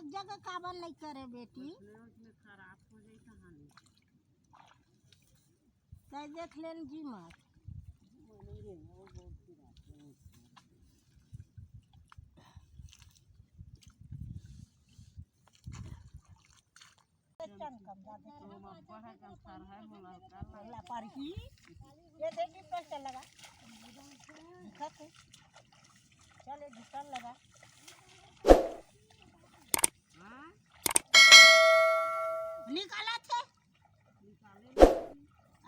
एक जगह काबन नहीं करे बेटी उसमें खराब हो जाए कहानी तय देख लेन जी मत ये देखिए पैसा लगा चले ढुकल लगा निकाला थे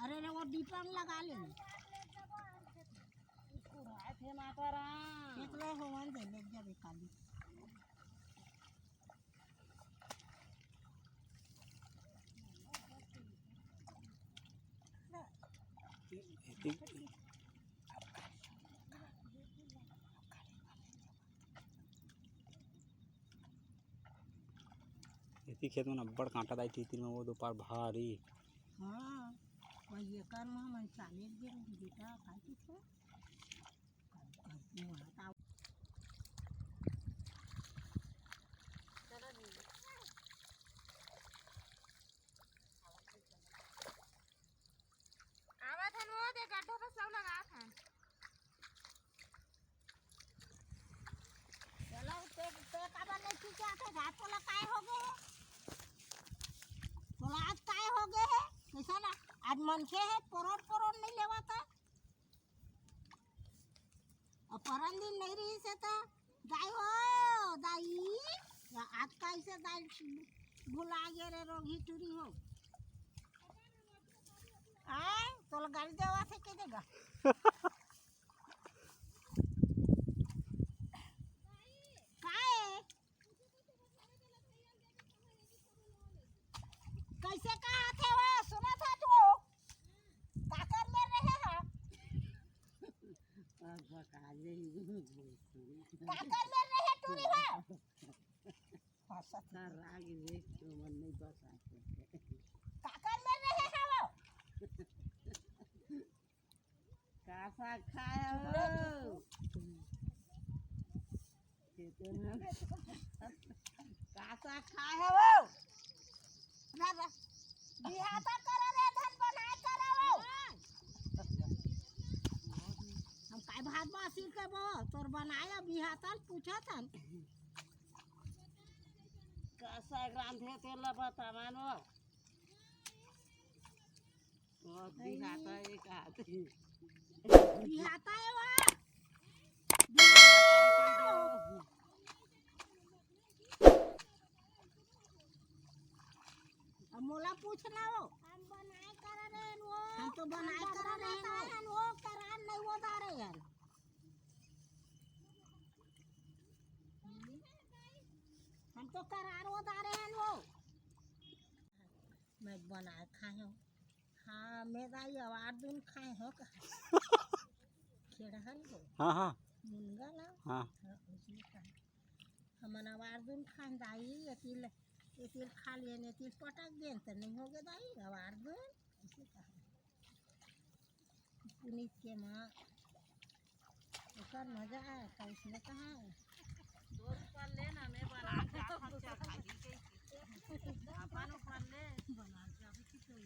अरे रे वो दीपा में लगा ले कितने होवन दे ले जब खाली इसी खेत में अब्बड़ कांटा दाई थी में वो दोपहर भारी हाँ वही ये कर मन चाले दिन बेटा खाती तो आज मनखे है परोर नहीं लेवाता और परन दिन नहीं रही से तो दाई हो दाई आज कैसे दाई भुला गए रे रोगी टूरी हो आए तो गाड़ी देवा से के देगा कैसे कहा थे वो सुना था तू काकर में रहे हैं काकर में रहे टूरी हो राग देख तो मन नहीं बसा काकर में रहे हैं वो कासा खाया हो कासा खाया हो राजा बिहाता करा रे धन बनाए करा वो हम काय भात बासी के बो तोर बनाया बिहाता पूछा था कासा रांधे ते लबता मानो वो बिहाता एक हाथ बिहाता है वो मोला पूछना वो हम बनाए कर रहे हैं वो हम तो बनाए कर रहे हैं वो करान नहीं वो दारे यार हम तो करार वो दारे हैं वो मैं बनाए खाए हूँ हाँ मैं दाई आवाज दून खाए हो का खेड़हल हो हाँ हाँ मुनगा ना हाँ उसने खाए हमन आवाज दून खाए दाई अकेले ये खा लिए ने तीर पटक दें तो नहीं होगे दाई आवाज दो ऐसे कहा पुनीत के माँ उसका मजा आया था उसने कहा दो रुपया लेना मैं बना के खर्चा खाली के अपन ऊपर ले बना के अभी कितना